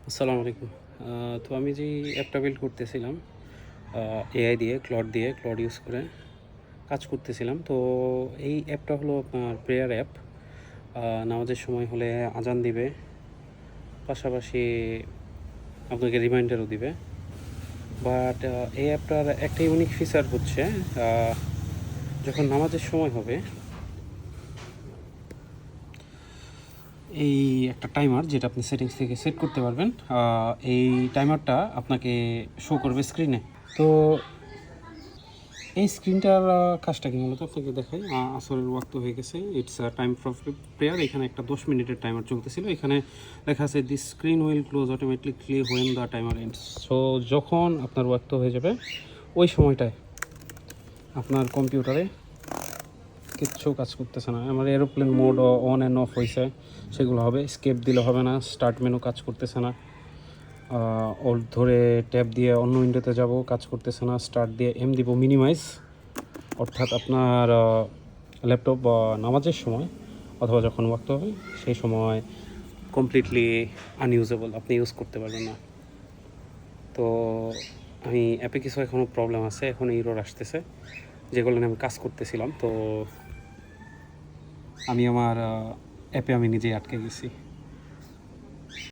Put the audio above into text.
আসসালামু আলাইকুম। তো আমি যেই অ্যাপটা বিল্ড করতেছিলাম এআই দিয়ে, ক্লড ইউজ করে কাজ করতেছিলাম। তো এই অ্যাপটা হলো আপনার প্রেয়ার অ্যাপ। নামাজের সময় হলে আজান দিবে, পাশাপাশি আপনাকে রিমাইন্ডারও দিবে। বাট এই অ্যাপটার একটা ইউনিক ফিচার হচ্ছে যখন নামাজের সময় হবে, এই একটা টাইমার যেটা আপনি সেটিংস থেকে সেট করতে পারবেন। এই টাইমারটা আপনাকে শো করবে স্ক্রিনে। তো এই স্ক্রিনটার কাজটা কি মূলত আপনাকে দেখাই। আসরের ওয়াক্ত হয়ে গেছে, ইটস টাইম ফর প্রেয়ার। এখানে একটা 10 মিনিটের টাইমার চলতেছিল। এখানে লেখা আছে দি screen will close automatically when the timer ends. So যখন আপনার ওয়াক্ত হয়ে যাবে ওই সময়টায় আপনার কম্পিউটারে কিচ্ছু কাজ করতেছে না। আমার aeroplane mode on and of হয়েছে, সেগুলো হবে। স্কেপ দিলে হবে না, স্টার্ট মেনু কাজ করতেছে না, ওল্ড ধরে ট্যাব দিয়ে অন্য উইন্ডোতে যাব, কাজ করতেছে না। স্টার্ট দিয়ে দিব মিনিমাইজ, অর্থাৎ আপনার ল্যাপটপ নামাজের সময় অথবা যখন ওয়াক্ত হবে সেই সময় কমপ্লিটলি আনইউজেবল, আপনি ইউজ করতে পারবেন না। তো আমি অ্যাপে কিছু এখনও প্রবলেম আছে, এখন ইরর আসতেছে, যেগুলো নিয়ে আমি কাজ করতেছিলাম। তো আমি আমার অ্যাপে আমি নিজেই আটকে গেছি।